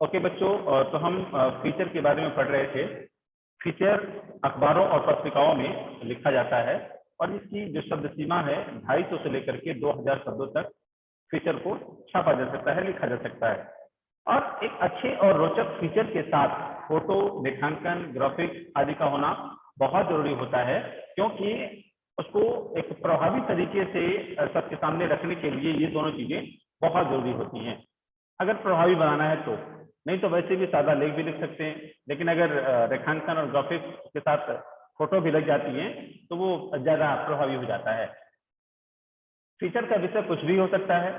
Okay बच्चों, तो हम फीचर के बारे में पढ़ रहे थे। फीचर अखबारों और पत्रिकाओं में लिखा जाता है और इसकी जो शब्द सीमा है 250 से लेकर के 2000 शब्दों तक फीचर को छापा जा सकता है, लिखा जा सकता है। और एक अच्छे और रोचक फीचर के साथ फोटो, रेखांकन, ग्राफिक्स आदि का होना बहुत जरूरी होता है, क्योंकि उसको एक प्रभावी तरीके से सबके सामने रखने के लिए ये दोनों चीजें बहुत जरूरी होती हैं। अगर प्रभावी बनाना है तो, नहीं तो वैसे भी सादा लेख भी लिख सकते हैं, लेकिन अगर रेखांकन और ग्राफिक्स के साथ फोटो भी लग जाती है तो वो ज्यादा प्रभावी हो जाता है। फीचर का विषय कुछ भी हो सकता है,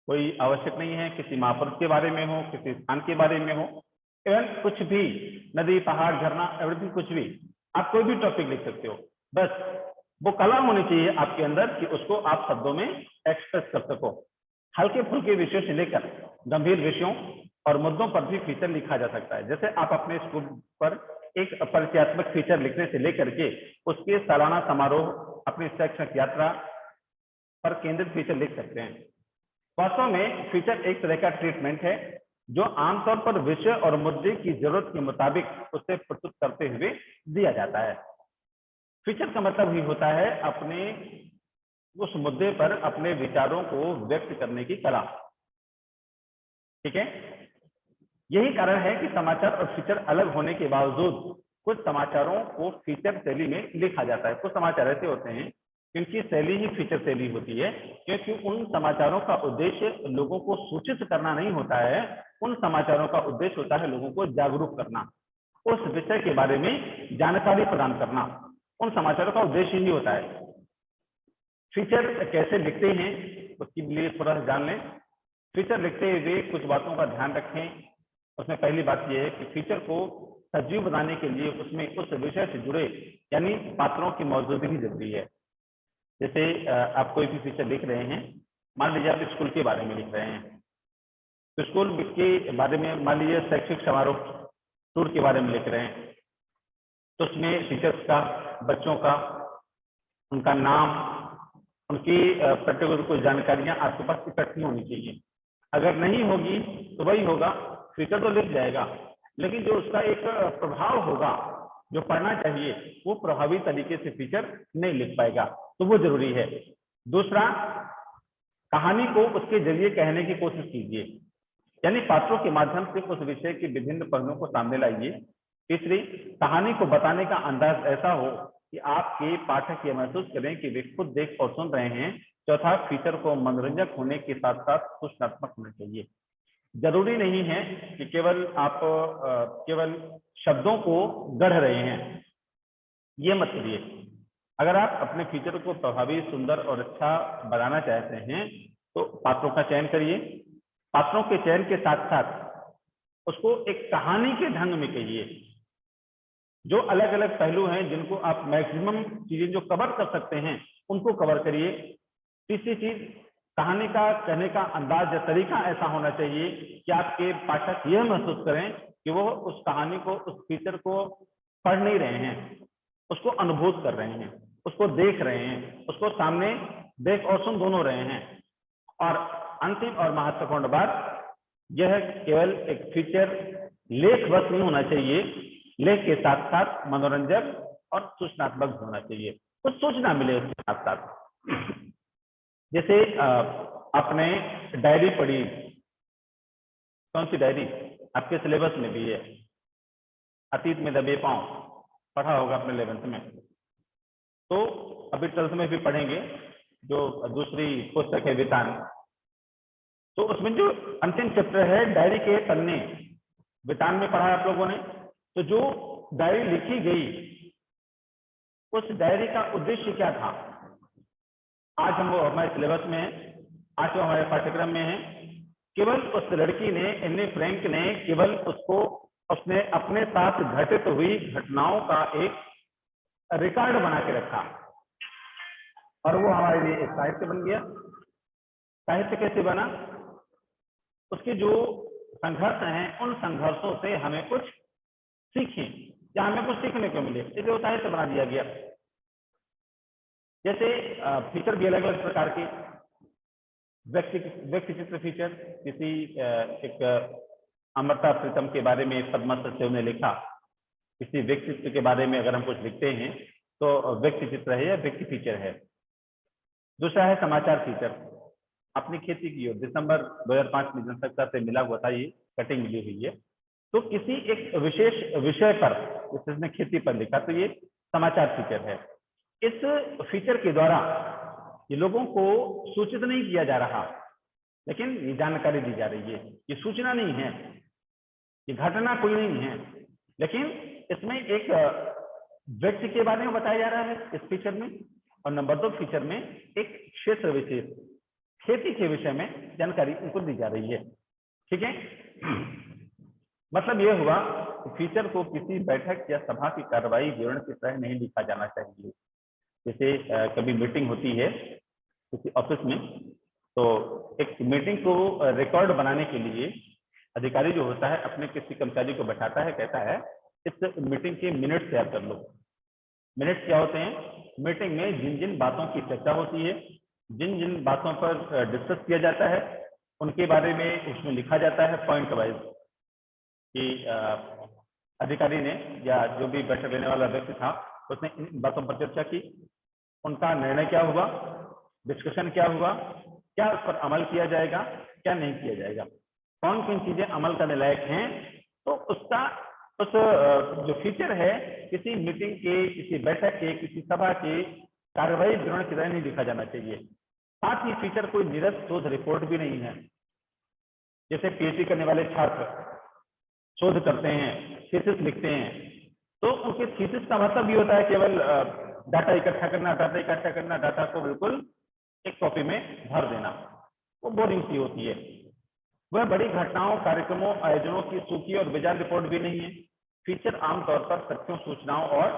कोई आवश्यक नहीं है किसी महापुरुष के बारे में हो, किसी स्थान के बारे में हो, इवन कुछ भी, नदी, पहाड़, झरना, एवरीथिंग, कुछ भी, आप कोई भी टॉपिक लिख सकते हो। बस वो कला होनी चाहिए आपके अंदर कि उसको आप शब्दों में एक्सप्रेस कर सको। हल्के फुल्के विषयों से लेकर गंभीर विषयों और मुद्दों पर भी फीचर लिखा जा सकता है। जैसे आप अपने स्कूल पर एक परिचयात्मक फीचर लिखने से लेकर के उसके सालाना समारोह, अपनी शैक्षणिक यात्रा पर केंद्रित फीचर लिख सकते हैं। वास्तव में फीचर एक तरह का ट्रीटमेंट है जो आमतौर पर विषय और मुद्दे की जरूरत के मुताबिक उसे प्रस्तुत करते हुए दिया जाता है। फीचर का मतलब ही होता है अपने उस मुद्दे पर अपने विचारों को व्यक्त करने की कला। ठीक है, यही कारण है कि समाचार और फीचर अलग होने के बावजूद कुछ समाचारों को फीचर शैली में लिखा जाता है। कुछ समाचार ऐसे होते हैं इनकी शैली ही फीचर शैली होती है, क्योंकि उन समाचारों का उद्देश्य लोगों को सूचित करना नहीं होता है, उन समाचारों का उद्देश्य होता है लोगों को जागरूक करना, उस विषय के बारे में जानकारी प्रदान करना, उन समाचारों का उद्देश्य ही होता है। फीचर कैसे लिखते हैं उसके लिए थोड़ा सा जान लें। फीचर लिखते हुए कुछ बातों का ध्यान रखें। उसमें पहली बात यह है कि फीचर को सजीव बनाने के लिए उसमें उस विषय से जुड़े यानी पात्रों की मौजूदगी जरूरी है। जैसे आप कोई भी फीचर लिख रहे हैं, मान लीजिए आप स्कूल के बारे में लिख रहे हैं, तो स्कूल के बारे में मान लीजिए शैक्षिक समारोह टूर के बारे में लिख रहे हैं, तो उसमें टीचर्स का, बच्चों का, उनका नाम, उनकी पर्टिकुलर कुछ जानकारियां आपके पास इकट्ठी होनी चाहिए। अगर नहीं होगी तो वही होगा, फीचर तो लिख जाएगा लेकिन जो उसका एक प्रभाव होगा जो पढ़ना चाहिए वो प्रभावी तरीके से फीचर नहीं लिख पाएगा, तो वो जरूरी है। दूसरा, कहानी को उसके जरिए कहने की कोशिश कीजिए, यानी पात्रों के माध्यम से उस विषय के विभिन्न पहलुओं को सामने लाइए। तीसरी, कहानी को बताने का अंदाज ऐसा हो कि आपके पाठक ये महसूस करें कि वे खुद देख और सुन रहे हैं। चौथा, फीचर को मनोरंजक होने के साथ साथ सूचनात्मक होना चाहिए। जरूरी नहीं है कि केवल आप केवल शब्दों को गढ़ रहे हैं, ये मत करिए। अगर आप अपने फीचर को प्रभावी, सुंदर और अच्छा बनाना चाहते हैं तो पात्रों का चयन करिए। पात्रों के चयन के साथ साथ उसको एक कहानी के ढंग में कहिए। जो अलग अलग पहलू हैं जिनको आप मैक्सिमम चीजें जो कवर कर सकते हैं उनको कवर करिए। तीसरी चीज, कहानी का कहने का अंदाज या तरीका ऐसा होना चाहिए कि आपके पाठक यह महसूस करें कि वो उस कहानी को, उस फीचर को पढ़ नहीं रहे हैं, उसको अनुभूत कर रहे हैं, उसको देख रहे हैं, उसको सामने देख और सुन दोनों रहे हैं। और अंतिम और महत्वपूर्ण बात, यह केवल एक फीचर लेख बस नहीं होना चाहिए, लेख के साथ साथ मनोरंजक और सूचनात्मक होना चाहिए, कुछ सूचना मिले उसके साथ साथ। जैसे आपने डायरी पढ़ी, कौन सी डायरी? आपके सिलेबस में भी है, अतीत में दबे पांव, पढ़ा होगा अपने 11th में, तो अभी 12th में भी पढ़ेंगे, जो दूसरी पुस्तक है वितान, तो उसमें जो अंतिम चैप्टर है डायरी के पन्ने, वितान में पढ़ा आप लोगों ने। तो जो डायरी लिखी गई उस डायरी का उद्देश्य क्या था? आज हम वो हमारे सिलेबस में है, आज वो हमारे पाठ्यक्रम में है। केवल उस लड़की ने, एनी फ्रैंक ने, केवल उसको, उसने अपने साथ घटित हुई घटनाओं का एक रिकॉर्ड बना के रखा और वो हमारे लिए एक साहित्य बन गया। साहित्य कैसे बना? उसके जो संघर्ष हैं उन संघर्षों से हमें कुछ सीखें या हमें कुछ सीखने को मिले, इसलिए वो साहित्य बना दिया गया। जैसे फीचर भी अलग अलग प्रकार के, व्यक्ति चित्र फीचर, किसी एक अमृता प्रीतम के बारे में पद्मश्री से उन्हें लिखा। किसी व्यक्तित्व के बारे में अगर हम कुछ लिखते हैं तो व्यक्ति चित्र है या व्यक्ति फीचर है। दूसरा है समाचार फीचर। अपनी खेती की हो, दिसंबर 2005 में जनसंख्या से मिला हुआ था, ये कटिंग मिली हुई है। तो किसी एक विशेष विषय पर जिसने खेती पर लिखा तो ये समाचार फीचर है। इस फीचर के द्वारा ये लोगों को सूचित नहीं किया जा रहा, लेकिन ये जानकारी दी जा रही है। ये सूचना नहीं है, ये घटना कोई नहीं है, लेकिन इसमें एक व्यक्ति के बारे में बताया जा रहा है इस फीचर में। और नंबर 2 फीचर में एक क्षेत्र विशेष खेती के विषय में जानकारी उनको दी जा रही है। ठीक है, मतलब यह हुआ फीचर को किसी बैठक या सभा की कार्रवाई विवरण की तरह नहीं लिखा जाना चाहिए। जैसे कभी मीटिंग होती है किसी ऑफिस में, तो एक मीटिंग को रिकॉर्ड बनाने के लिए अधिकारी जो होता है अपने किसी कर्मचारी को बैठाता है, कहता है इस मीटिंग के मिनट तैयार कर लो। मिनट क्या होते हैं? मीटिंग में जिन जिन बातों की चर्चा होती है, जिन जिन बातों पर डिस्कस किया जाता है, उनके बारे में उसमें लिखा जाता है पॉइंट वाइज कि अधिकारी ने या जो भी बैठक लेने वाला व्यक्ति था उसने इन बातों पर चर्चा की, उनका निर्णय क्या हुआ, डिस्कशन क्या हुआ, क्या उस पर अमल किया जाएगा, क्या नहीं किया जाएगा, कौन कौन चीजें अमल करने लायक हैं। तो उसका उस जो फीचर है किसी मीटिंग के, किसी बैठक के, किसी सभा के कार्रवाई विवरण की तरह नहीं लिखा जाना चाहिए। साथ ही फीचर कोई निरस्त शोध रिपोर्ट भी नहीं है। जैसे पीएचडी करने वाले छात्र शोध करते हैं, थीसिस लिखते हैं, तो उनके थीसिस का मतलब ये होता है केवल डाटा इकट्ठा करना, डाटा को बिल्कुल एक कॉपी में भर देना, वो बोरिंग सी होती है। वह बड़ी घटनाओं, कार्यक्रमों, आयोजनों की सूची और विचार रिपोर्ट भी नहीं है। फीचर आमतौर पर तथ्यों, सूचनाओं और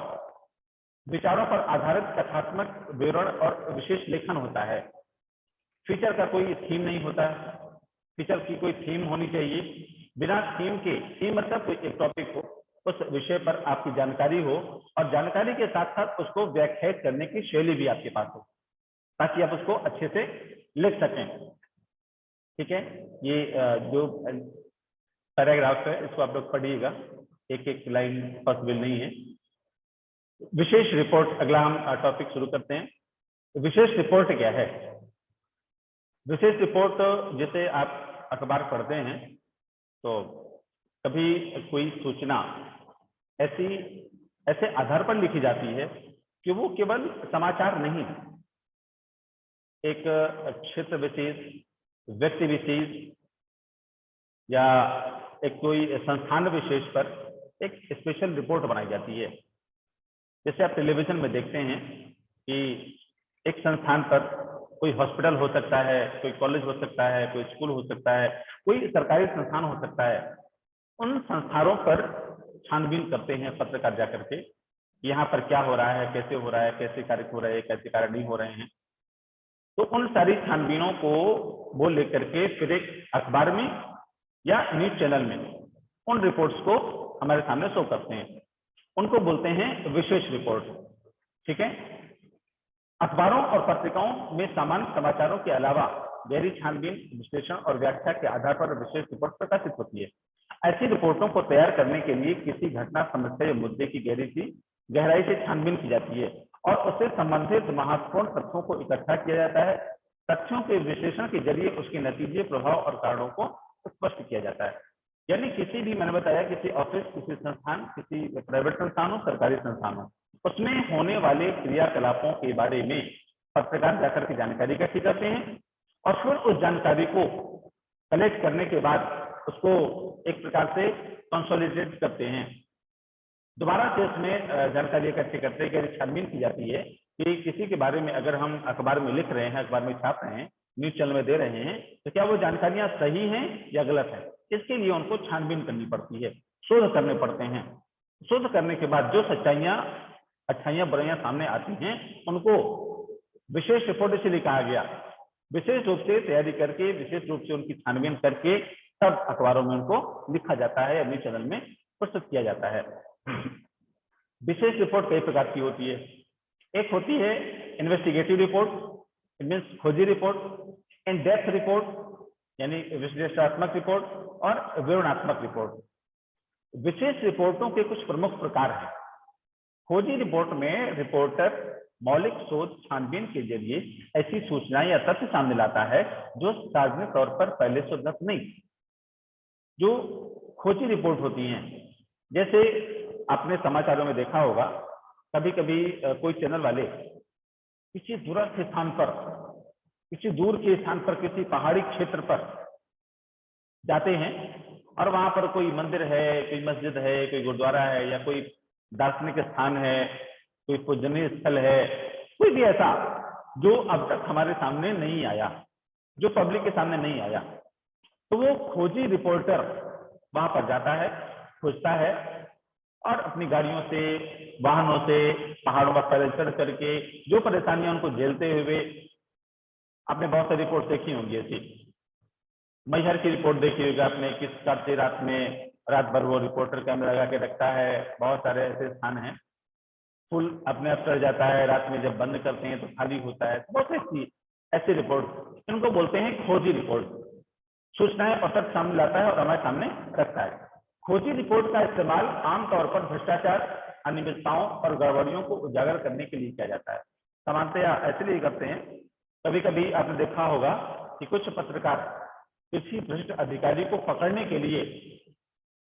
विचारों पर आधारित कथात्मक विवरण और विशेष लेखन होता है। फीचर का कोई थीम नहीं होता है। फीचर की कोई थीम होनी चाहिए। बिना थीम के, थीम मतलब कोई एक टॉपिक हो, उस विषय पर आपकी जानकारी हो और जानकारी के साथ साथ उसको व्याख्यायित करने की शैली भी आपके पास हो, ताकि आप उसको अच्छे से लिख सकें। ठीक है, ये जो पैराग्राफ है इसको आप लोग पढ़िएगा, एक एक लाइन पॉसिबल नहीं है। विशेष रिपोर्ट, अगला हम टॉपिक शुरू करते हैं। विशेष रिपोर्ट क्या है? विशेष रिपोर्ट जैसे आप अखबार पढ़ते हैं तो कभी कोई सूचना ऐसे आधार पर लिखी जाती है कि वो केवल समाचार नहीं, एक क्षेत्र विशेष, व्यक्ति विशेष या एक कोई संस्थान विशेष पर एक स्पेशल रिपोर्ट बनाई जाती है। जैसे आप टेलीविजन में देखते हैं कि एक संस्थान पर कोई हॉस्पिटल हो सकता है, कोई कॉलेज हो सकता है, कोई स्कूल हो सकता है, कोई सरकारी संस्थान हो सकता है। उन संस्थानों पर छानबीन करते हैं पत्रकार जाकर के, यहाँ पर क्या हो रहा है, कैसे हो रहा है, कैसे कार्य हो रहे हैं, कैसे कार्य नहीं हो रहे हैं। तो उन सारी छानबीनों को वो लेकर के फिर एक अखबार में या न्यूज चैनल में उन रिपोर्ट्स को हमारे सामने शो करते हैं। उनको बोलते हैं विशेष रिपोर्ट। ठीक है, अखबारों और पत्रिकाओं में सामान्य समाचारों के अलावा गहरी छानबीन, विश्लेषण और व्याख्या के आधार पर विशेष रिपोर्ट प्रकाशित होती है। ऐसी रिपोर्टों को तैयार करने के लिए किसी घटना, समस्या या मुद्दे की गहराई से छानबीन की जाती है और उससे संबंधित महत्वपूर्ण तथ्यों को इकट्ठा किया जाता है। तथ्यों के विश्लेषण के जरिए उसके नतीजे, प्रभाव और कारणों को स्पष्ट किया जाता है। यानी किसी भी, मैंने बताया, किसी ऑफिस, किसी संस्थान, किसी प्राइवेट संस्थान हो, सरकारी संस्थान हो, उसमें होने वाले क्रियाकलापों के बारे में पत्रकार जाकर के जानकारी इकट्ठी करते हैं और फिर उस जानकारी को कलेक्ट करने के बाद उसको एक प्रकार से कंसोलिडेट करते हैं। दोबारा से उसमें जानकारी इकट्ठी करते हैं, छानबीन की जाती है कि किसी के बारे में अगर हम अखबार में लिख रहे हैं, अखबार में छाप रहे हैं, न्यूज चैनल में दे रहे हैं, तो क्या वो जानकारियां सही हैं या गलत है। इसके लिए उनको छानबीन करनी पड़ती है, शोध करने पड़ते हैं। शोध करने के बाद जो सच्चाइयां, अच्छाइयां, बुराइयां सामने आती हैं, उनको विशेष रिपोर्ट इसलिए कहा गया। विशेष रूप से तैयारी करके, विशेष रूप से उनकी छानबीन करके तब अखबारों में उनको लिखा जाता है या न्यूज चैनल में प्रस्तुत किया जाता है। विशेष रिपोर्ट कई प्रकार की होती है। एक होती है इन्वेस्टिगेटिव रिपोर्ट, मीन्स खोजी रिपोर्ट, इन डेप्थ रिपोर्ट यानी विश्लेषणात्मक रिपोर्ट, और विवरणात्मक रिपोर्ट। विशेष रिपोर्टों के कुछ प्रमुख प्रकार हैं। खोजी रिपोर्ट में रिपोर्टर मौलिक शोध छानबीन के जरिए ऐसी सूचनाएं या तथ्य सामने लाता है जो सार्वजनिक तौर पर पहले से उपलब्ध नहीं। जो खोजी रिपोर्ट होती हैं, जैसे आपने समाचारों में देखा होगा, कभी कभी कोई चैनल वाले किसी दूरस्थ स्थान पर, किसी दूर के स्थान पर, किसी पहाड़ी क्षेत्र पर जाते हैं और वहां पर कोई मंदिर है, कोई मस्जिद है, कोई गुरुद्वारा है, या कोई दार्शनिक स्थान है, कोई पूजनीय स्थल है, कोई भी ऐसा जो अब तक हमारे सामने नहीं आया, जो पब्लिक के सामने नहीं आया, तो वो खोजी रिपोर्टर वहां पर जाता है, खोजता है और अपनी गाड़ियों से, वाहनों से पहाड़ों पर पैदल चढ़ करके जो परेशानियां उनको झेलते हुए, आपने बहुत सारी रिपोर्ट देखी होंगी ऐसी। मैहर की रिपोर्ट देखी होगी आपने, किस करते रात भर वो रिपोर्टर कैमरा लगा के रखता है। बहुत सारे ऐसे स्थान हैं, फुल अपने आप चढ़ जाता है, रात में जब बंद करते हैं तो खाली होता है। बहुत ऐसी ऐसी रिपोर्ट, इनको बोलते हैं खोजी रिपोर्ट। सूचनाएं और तथ्य सामने लाता है और हमारे सामने रखता है। खोजी रिपोर्ट का इस्तेमाल आमतौर पर भ्रष्टाचार, अनियमितताओं और गड़बड़ियों को उजागर करने के लिए किया जाता है। सामान्यतया इसलिए करते हैं, कभी कभी आपने देखा होगा कि कुछ पत्रकार किसी भ्रष्ट अधिकारी को पकड़ने के लिए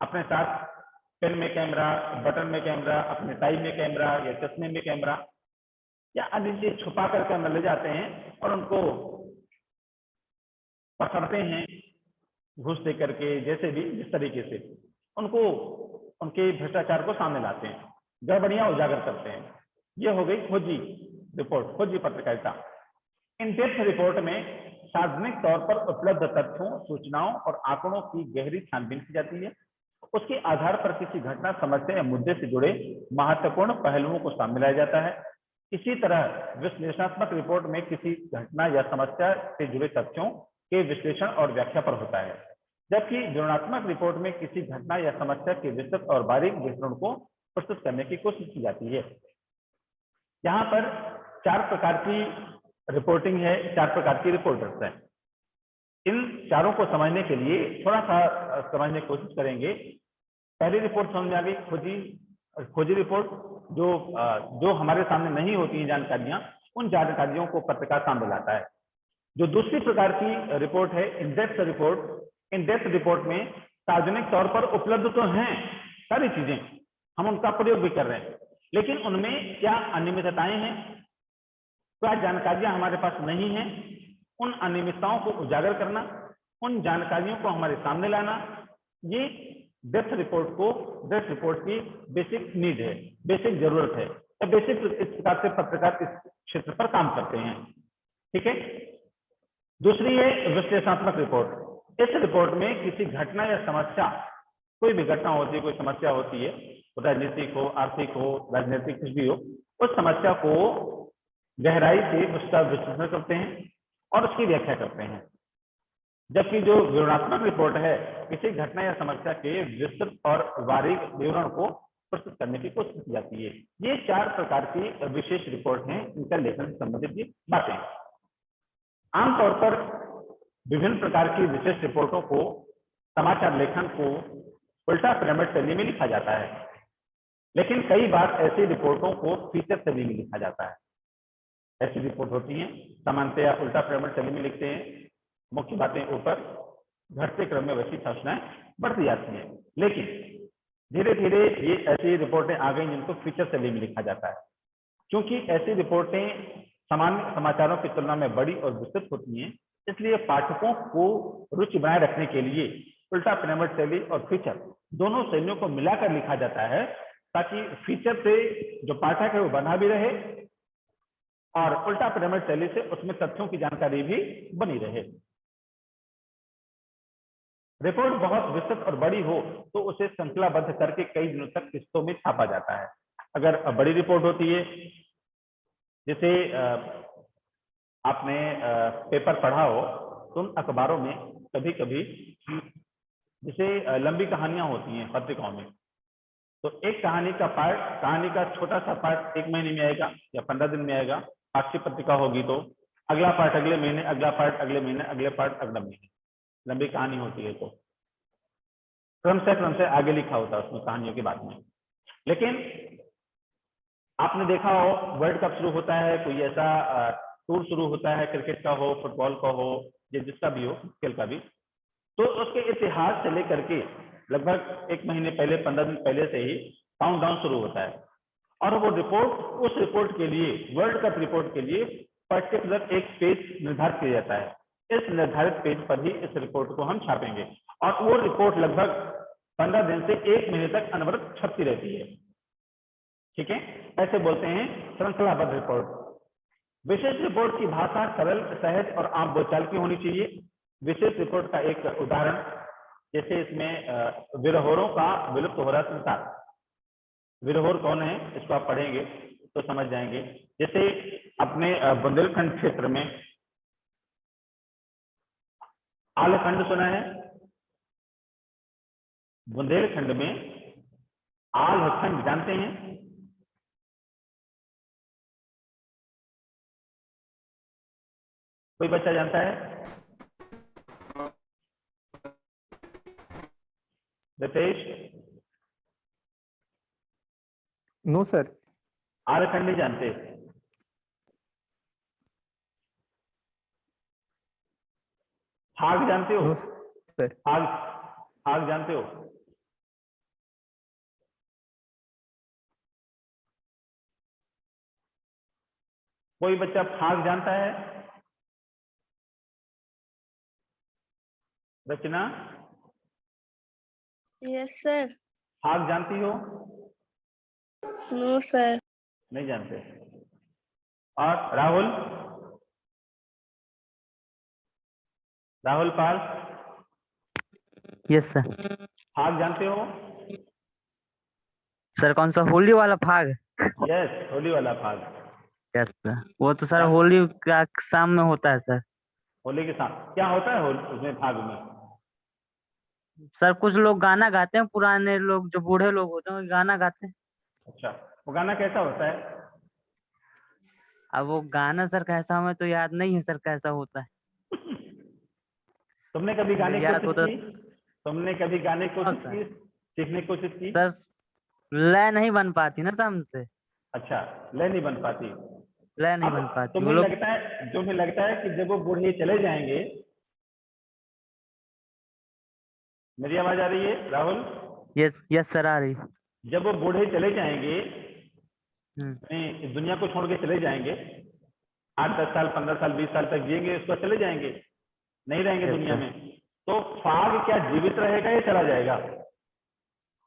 अपने साथ पेन में कैमरा, बटन में कैमरा, अपने टाई में कैमरा या चश्मे में कैमरा या अन्य चीज छुपा कर कैमरा ले जाते हैं और उनको पकड़ते हैं घूस दे करके, जैसे भी जिस तरीके से उनको उनके भ्रष्टाचार को सामने लाते हैं, गड़बड़ियां उजागर करते हैं। यह हो गई खोजी रिपोर्ट, खोजी पत्रकारिता। इन डेप्थ रिपोर्ट में सार्वजनिक तौर पर उपलब्ध तथ्यों, सूचनाओं और आंकड़ों की गहरी छानबीन की जाती है। उसके आधार पर किसी घटना, समस्या या मुद्दे से जुड़े महत्वपूर्ण पहलुओं को सामने लाया जाता है। इसी तरह विश्लेषणात्मक रिपोर्ट में किसी घटना या समस्या से जुड़े तथ्यों के विश्लेषण और व्याख्या पर होता है, जबकि विवरणात्मक रिपोर्ट में किसी घटना या समस्या के विस्तृत और बारीक विवरण को प्रस्तुत करने की कोशिश की जाती है। यहाँ पर 4 प्रकार की रिपोर्टिंग है, 4 प्रकार की रिपोर्टर्स हैं। इन चारों को समझने के लिए थोड़ा सा समझने की कोशिश करेंगे। पहली रिपोर्ट समझ में आ गई, खोजी रिपोर्ट, जो हमारे सामने नहीं होती हैं जानकारियां, उन जानकारियों को पत्रकार सामने लाता है। जो दूसरी प्रकार की रिपोर्ट है in depth report. In depth report में सार्वजनिक तौर पर उपलब्ध तो हैं सारी चीजें, हम उनका प्रयोग भी कर रहे हैं, लेकिन उनमें क्या अनियमितताएं हैं, क्या जानकारियां हमारे पास नहीं है, उन अनियमितताओं को उजागर करना, उन जानकारियों को हमारे सामने लाना, ये डेप्थ रिपोर्ट की बेसिक नीड है, बेसिक जरूरत है। तो बेसिक इस प्रकार से पत्रकार इस क्षेत्र पर काम करते हैं। ठीक है। दूसरी है विश्लेषणात्मक रिपोर्ट। इस रिपोर्ट में किसी घटना या समस्या, कोई भी घटना होती है, कोई समस्या होती है, राजनीतिक हो, आर्थिक हो, राजनीतिक कुछ भी हो, उस समस्या को गहराई से उसका विश्लेषण करते हैं और उसकी व्याख्या करते हैं। जबकि जो विवरणात्मक रिपोर्ट है, किसी घटना या समस्या के विस्तृत और बारीक विवरण को प्रस्तुत करने की कोशिश की जाती है। ये 4 प्रकार की विशेष रिपोर्ट हैं, इनका लेखन से संबंधित ये बातें। आमतौर पर विभिन्न प्रकार की विशेष रिपोर्टों को, समाचार लेखन को उल्टा पिरामिड शैली में लिखा जाता है, लेकिन कई बार ऐसी रिपोर्टों को फीचर शैली में लिखा जाता है। ऐसी रिपोर्ट होती हैं, सामान्यतया उल्टा पिरामिड शैली में लिखते हैं, मुख्य बातें ऊपर, घटते क्रम में वैसी सूचनाएं बढ़ती जाती हैं। लेकिन धीरे धीरे ये ऐसी रिपोर्टें आ गई जिनको फीचर शैली में लिखा जाता है। क्योंकि ऐसी रिपोर्टें सामान्य समाचारों की तुलना में बड़ी और विस्तृत होती हैं, इसलिए पाठकों को रुचि बनाए रखने के लिए उल्टा पिरामिड शैली और फीचर दोनों शैलियों को मिलाकर लिखा जाता है, ताकि फीचर से जो पाठक है वो बना भी रहे और उल्टा पिरामिड शैली से उसमें तथ्यों की जानकारी भी बनी रहे। रिपोर्ट बहुत विस्तृत और बड़ी हो तो उसे श्रृंखलाबद्ध करके कई दिनों तक किस्तों में छापा जाता है। अगर बड़ी रिपोर्ट होती है, जैसे आपने पेपर पढ़ा हो, तो उन अखबारों में कभी कभी जैसे लंबी कहानियां होती हैं पत्रिकाओं में, तो एक कहानी का छोटा सा पार्ट 1 महीने में आएगा या 15 दिन में आएगा। पाक्षिक पत्रिका होगी तो अगला पार्ट अगले महीने, अगला पार्ट अगले महीने, अगले पार्ट अगले महीने, लंबी कहानी होती है। तो क्रमशः आगे लिखा होता है उसमें कहानियों के बाद में। लेकिन आपने देखा हो वर्ल्ड कप शुरू होता है, कोई ऐसा टूर शुरू होता है, क्रिकेट का हो, फुटबॉल का हो, या जिसका भी हो, खेल का भी, तो उसके इतिहास से लेकर के लगभग 1 महीने पहले, 15 दिन पहले से ही काउंट डाउन शुरू होता है। और वो रिपोर्ट, उस रिपोर्ट के लिए, वर्ल्ड कप रिपोर्ट के लिए पर्टिकुलर एक पेज निर्धारित किया जाता है। इस निर्धारित पेज पर ही इस रिपोर्ट को हम छापेंगे और वो रिपोर्ट लगभग 15 दिन से 1 महीने तक अनवरत छपती रहती है। ठीक है, ऐसे बोलते हैं श्रृंखलाबद्ध रिपोर्ट। विशेष रिपोर्ट की भाषा सरल, सहज और आम बोलचाल की होनी चाहिए। विशेष रिपोर्ट का एक उदाहरण, जैसे इसमें विरहोरों का विलुप्त हो रहा संसार। विरहोर कौन है, इसको आप पढ़ेंगे तो समझ जाएंगे। जैसे अपने बुंदेलखंड क्षेत्र में आलखंड सुना है, बुंदेलखंड में आलखंड जानते हैं? कोई बच्चा जानता है? रितेश? No sir. आलखंड नहीं जानते? फाग जानते हो? No sir. फाग, फाग जानते हो? कोई बच्चा फाग जानता है? रचना? Yes sir. फाग जानती हो? No sir. नहीं जानते। और राहुल? राहुल पाल? Yes sir. फाग जानते हो? सर कौन सा, होली वाला फाग? यस, होली वाला फाग। यस सर, वो तो सर होली का शाम में होता है सर। होली के साथ क्या होता है उसमें, फाग में? सर कुछ लोग गाना गाते हैं, पुराने लोग जो बूढ़े लोग होते हैं वो गाना गाते हैं। अच्छा, वो गाना कैसा होता है? अब वो गाना सर कैसा, हमें तो याद नहीं है सर कैसा होता है। तुमने कभी गाने की याद कोशिश होता की? तुमने कभी गाने की कोशिश सर। की, सीखने की कोशिश की? सर लय नहीं बन पाती ना सर हमसे। अच्छा, लय नहीं बन पाती। लय नहीं अब बन पाती वो तुम्हें लोग। लगता है कि जब वो बूढ़े चले जाएंगे, मेरी आवाज आ रही है राहुल? यस यस सर, आ रही। जब वो बूढ़े चले जाएंगे, हम्म। इस दुनिया को छोड़ के चले जाएंगे, 8, 10 साल, 15 साल, 20 साल तक जिएंगे, उसको चले जाएंगे, नहीं रहेंगे दुनिया में, तो फाग क्या जीवित रहेगा या चला जाएगा?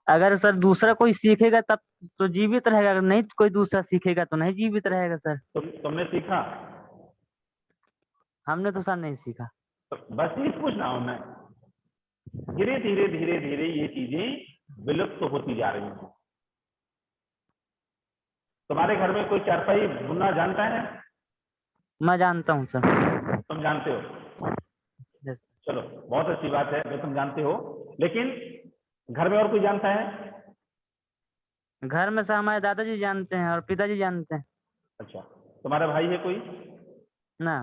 अगर सर दूसरा कोई सीखेगा तब तो जीवित रहेगा, अगर नहीं कोई दूसरा सीखेगा तो नहीं जीवित रहेगा सर। तुमने सीखा? हमने तो सर नहीं सीखा। तो बस ये पूछ रहा हूं मैं। धीरे धीरे धीरे धीरे ये चीजें विलुप्त होती जा रही हैं। तुम्हारे घर में कोई चारपाई बुनना जानता है? मैं जानता हूँ सर। तुम जानते हो? यस। चलो, बहुत अच्छी बात है जो तुम जानते हो। लेकिन घर में और कोई जानता है? घर में सर हमारे दादाजी जानते हैं और पिताजी जानते हैं। अच्छा, तुम्हारा भाई है कोई? ना।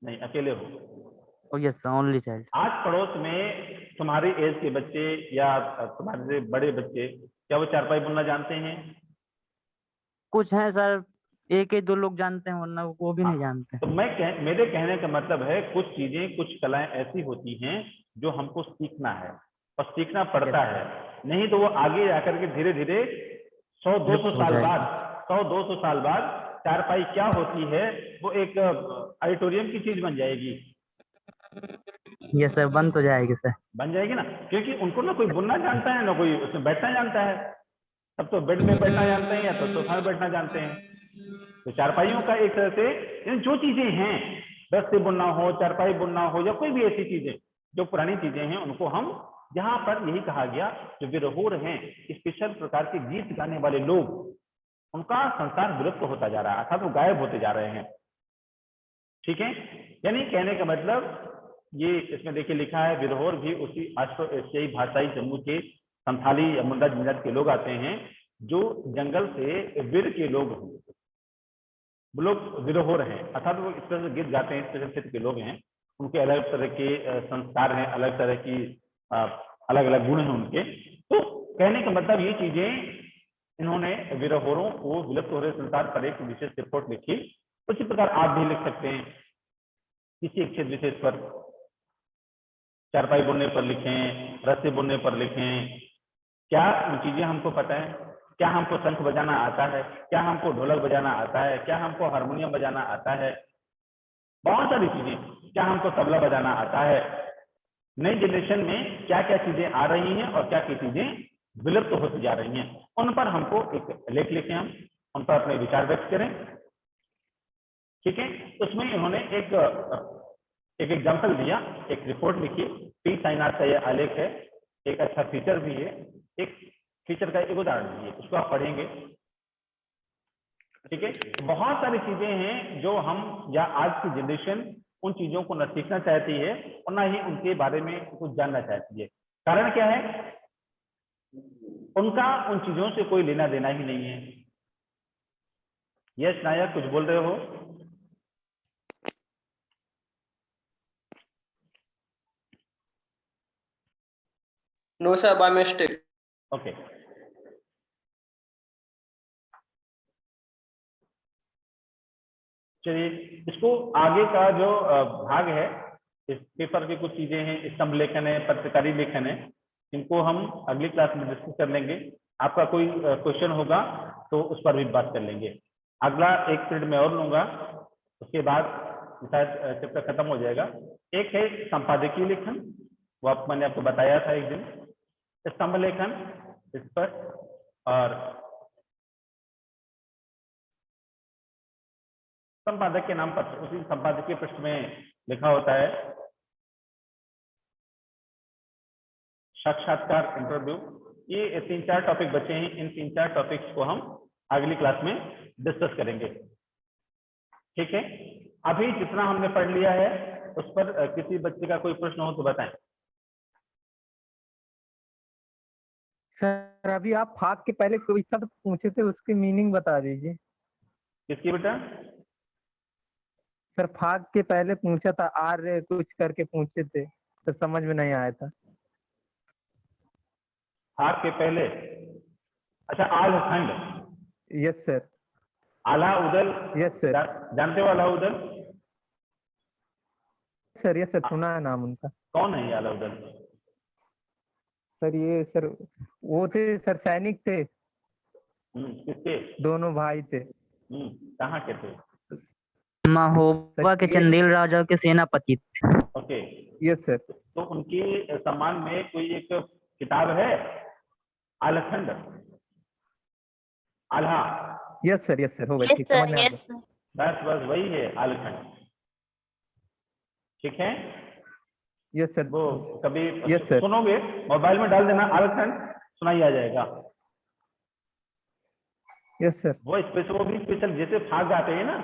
नहीं, अकेले हो? ओ यस सर, ओनली चाइल्ड। आज पड़ोस में तुम्हारी एज के बच्चे या तुम्हारे से बड़े बच्चे, क्या वो चारपाई बुनना जानते हैं? कुछ हैं सर, एक ही दो लोग जानते हैं, वरना वो भी नहीं जानते। तो मेरे कहने का मतलब है, कुछ चीजें, कुछ कलाएं ऐसी होती हैं जो हमको सीखना है और सीखना पड़ता है, नहीं तो वो आगे जाकर के धीरे धीरे 100-200 साल बाद 100-200 साल बाद चारपाई क्या होती है वो एक ऑडिटोरियम की चीज बन जाएगी। ये सर बन तो जाएगी सर। बन जाएगी ना, क्योंकि उनको ना कोई बुनना जानता है ना कोई उसमें बैठना जानता है। सब तो बेड में बैठना जानते हैं या तो सोफा में बैठना जानते हैं। तो चारपाइयों का एक तरह से जो चीजें हैं, रस्सी बुनना हो, चारपाई बुनना हो, या कोई भी ऐसी चीजें जो पुरानी चीजें हैं, उनको हम यहाँ पर यही कहा गया, जो विरहोर हैं, स्पेशल प्रकार के गीत गाने वाले लोग, उनका संसार विलुप्त होता जा रहा है, अर्थात वो गायब होते जा रहे हैं। ठीक है, यानी कहने का मतलब ये इसमें देखिए लिखा है, विरहोर भी उसी अश्व एशियाई भाषाई जम्मू के संथाली या मुंडा जनजाति के लोग आते हैं, जो जंगल से वीर के लोग हैं, वो लोग विरहोर हैं, अर्थात वो इस तरह से गीत गाते हैं, इस तरह क्षेत्र के लोग हैं, उनके अलग तरह के संस्कार हैं, अलग तरह की अलग अलग गुण हैं उनके। तो कहने का मतलब ये चीजें इन्होंने विरहोरों को विलुप्त हो रहे संसार पर एक विशेष रिपोर्ट लिखी। उसी प्रकार आप भी लिख सकते हैं किसी एक क्षेत्र विशेष पर, चारपाई बुनने पर लिखें, रस्सी बुनने पर लिखें। क्या उन चीजें हमको पता है? क्या हमको शंख बजाना आता है? क्या हमको ढोलक बजाना आता है? क्या हमको हारमोनियम बजाना आता है? बहुत सारी चीजें। क्या हमको तबला बजाना आता है? नई जनरेशन में क्या क्या चीजें आ रही हैं और क्या क्या चीजें विलुप्त होती जा रही हैं, उन पर हमको एक लेख लिखें, हम उन पर अपने विचार व्यक्त करें। ठीक है, उसमें इन्होंने एक एग्जाम्पल दिया, एक रिपोर्ट लिखी। पी साईनाथ का यह आलेख है, एक अच्छा फीचर भी है, एक फीचर का एक उदाहरण भी है, उसको आप पढ़ेंगे। ठीक है, बहुत सारी चीजें हैं जो हम या आज की जनरेशन उन चीजों को न सीखना चाहती है और ना ही उनके बारे में कुछ जानना चाहती है। कारण क्या है? उनका उन चीजों से कोई लेना देना ही नहीं है। यश नायक कुछ बोल रहे हो? No sir, by mistake. Okay, चलिए इसको आगे का जो भाग है, इस पेपर की कुछ चीजें हैं, स्तंभ लेखन है, पत्रकारी लेखन है, इनको हम अगली क्लास में डिस्कस कर लेंगे। आपका कोई क्वेश्चन होगा तो उस पर भी बात कर लेंगे। अगला एक पीरियड में और लूंगा, उसके बाद शायद चैप्टर खत्म हो जाएगा। एक है संपादकीय लेखन, वो मैंने आपको बताया था एक दिन, स्तंभ लेखन इस पर, और संपादक के नाम पर उसी संपादकीय पृष्ठ में लिखा होता है साक्षात्कार, इंटरव्यू। ये 3-4 टॉपिक बचे हैं, इन 3-4 टॉपिक्स को हम अगली क्लास में डिस्कस करेंगे। ठीक है, अभी जितना हमने पढ़ लिया है उस पर किसी बच्चे का कोई प्रश्न हो तो बताएं। सर अभी आप फाग के पहले कोई शब्द पूछे थे, उसकी मीनिंग बता दीजिए। किसकी बेटा? सर फाग के पहले पूछा था, आर्य कुछ करके पूछे थे तो समझ में नहीं आया था। फाग के पहले, अच्छा, आल खंड। Yes sir. आला उदल, यस सर। जानते हो आला उदल? सर यस सर, सुना है नाम उनका। कौन है ये आला उदल? सर ये सर वो थे सर, सैनिक थे, किसके? दोनों भाई थे। कहाँ के थे? महोबा के चंदेल राजा के सेनापति थे। Okay, yes sir. तो उनके सम्मान में कोई एक किताब है, Alkhand, Alha? Yes sir, yes sir, हो गया, यस ठीक, समझ सर, में आ यस गया। बस बस वही है आलखंड। ठीक है, यस सर। वो कभी यस सर। सुनोगे, मोबाइल में डाल देना आलखंड, सुनाई आ जाएगा। Yes sir. वो स्पेशल, वो भी स्पेशल, जैसे फाग आते हैं ना,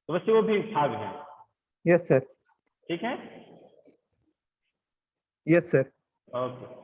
तो वैसे वो भी फाग है। Yes sir. ठीक है, यस सर। ओके।